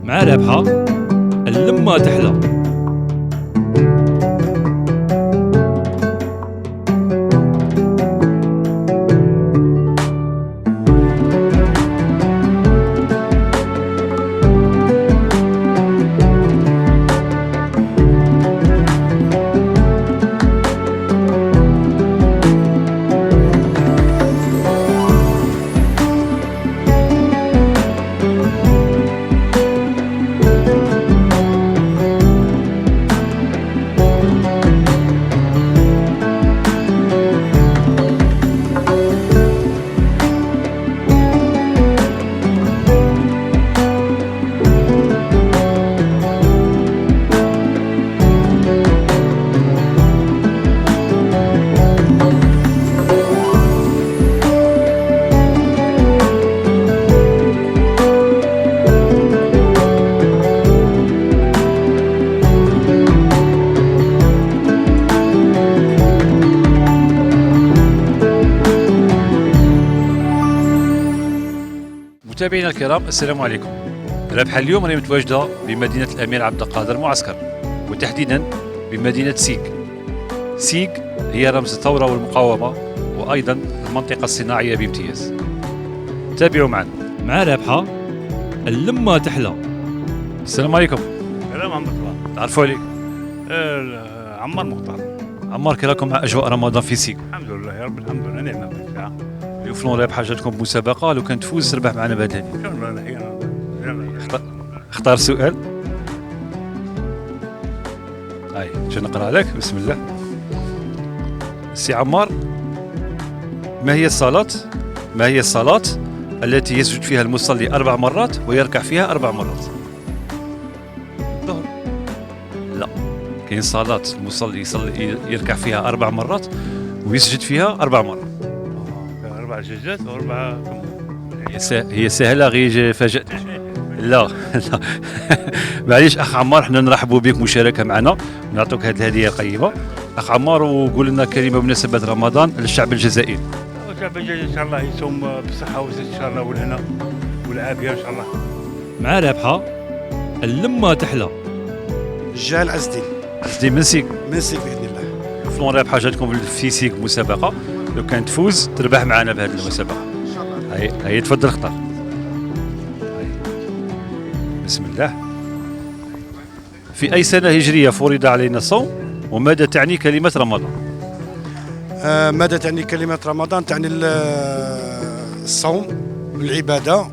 مع رابحة اللمة تحلى. متابعينا الكرام، السلام عليكم. رابحة اليوم راهي متواجدة بمدينة الأمير عبد القادر معسكر، وتحديدا بمدينة سيك. سيك هي رمز الثورة والمقاومة، وأيضا المنطقة الصناعية بامتياز. تابعوا معنا مع رابحة اللمة تحلى. السلام عليكم. السلام ورحمة الله. تعرفوا عليك؟ عمار مختار. عمار، كي راكم مع أجواء رمضان في سيك؟ الحمد لله يا رب، الحمد لله، نعمة بالله. اليوم فلون رابحة جاتكم بمسابقة، لو كان تفوز تربح معنا بهذا الهدية. شكرا لك. اختار سؤال. هاي شو نقرأ لك؟ بسم الله. سي عمار، ما هي الصلاة التي يسجد فيها المصلي 4 مرات ويركع فيها 4 مرات؟ الظهر. لا، كاين صلاة المصلي يركع فيها 4 مرات ويسجد فيها 4 مرات. 4 سجدات و4. هي سهلة، غير فاجأتك. لا لا معليش اخ عمار، حنا نرحبوا بك مشاركه معنا ونعطوك هذه الهديه القيمه. اخ عمار، وقول لنا كلمه بمناسبه رمضان للشعب الجزائري. الشعب الجزائري ان شاء الله يصوم بالصحه والزين ان شاء الله، والهنا والعافيه ان شاء الله. مع رابحه اللمه تحلى. الجهل عزدين من سيك. من سيك باذن الله. فلون رابحه جاتكم في سيك مسابقه، لو كان تفوز تربح معنا بهذه المسابقه ان شاء الله. هي تفضل اختار. بسم الله. في أي سنة هجرية فرض علينا الصوم، وماذا تعني كلمة رمضان؟ ماذا تعني كلمة رمضان؟ تعني الصوم، العبادة،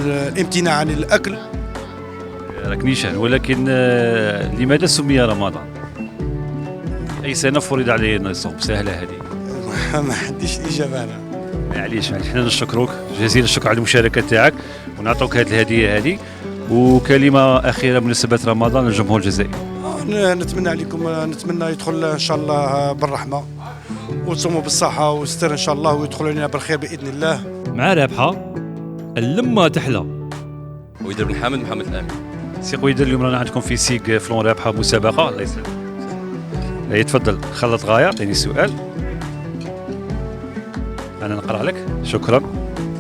الامتناع عن الأكل. راك نيشان، ولكن لماذا سمي رمضان؟ في أي سنة فرض علينا الصوم؟ سهلة هذه. ما عنديش إجابة أنا. معليش حنا نشكروك جزيل الشكر على المشاركة تاعك، ونعطوك هذه الهدية هذه. وكلمة أخيرة بمناسبة رمضان للجمهور الجزائري. نتمنى عليكم، نتمنى يدخل إن شاء الله بالرحمة وتصوموا بالصحة والستر إن شاء الله، ويدخلوا لنا بالخير بإذن الله. مع رابحة اللمة تحلى. ويدر بن حامد محمد الأمين. سي قويدر، اليوم رانا عندكم في سيك فلون رابحة مسابقة. الله يسلمك. يتفضل خلط غاية، عطيني السؤال. أنا نقرأ لك. شكرا.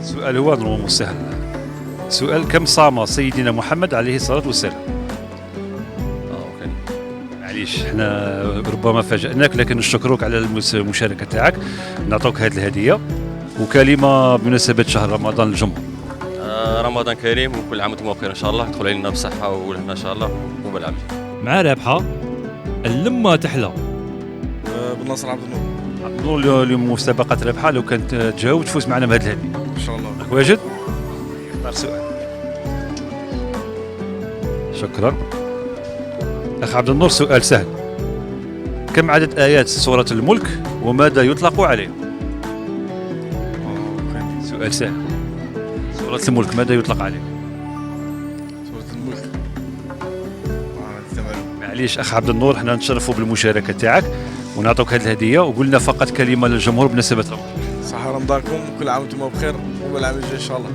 السؤال هو نورمالمون سهل. سؤال: كم صام سيدنا محمد عليه الصلاة والسلام؟ معليش احنا ربما فاجأناك، لكن نشكرك على المشاركة تاعك، نعطوك هذه الهدية. وكلمة بمناسبة شهر رمضان للجمهور. رمضان كريم وكل عام وانتم بخير ان شاء الله، تدخلوا علينا بصحة والهنا ان شاء الله وبالعافية. مع رابحة اللمة تحلى. بن ناصر عبد النور. عبد النور، اليوم مسابقة رابحة، لو كانت تجاوب تفوز معنا بهذه الهدية ان شاء الله. راك واجد؟ اختار سؤال. شكرا. أخ عبد النور، سؤال سهل: كم عدد آيات سورة الملك وماذا يطلق عليه؟ سؤال سهل. سورة الملك ماذا يطلق عليه؟ سورة الملك. معليش أخ عبد النور، احنا نتشرفوا بالمشاركة تاعك ونعطوك هذه الهدية، وقلنا فقط كلمة للجمهور بمناسبة رمضان. صحة رمضانكم، كل عام وانتم بخير وبالعام الجاي ان شاء الله.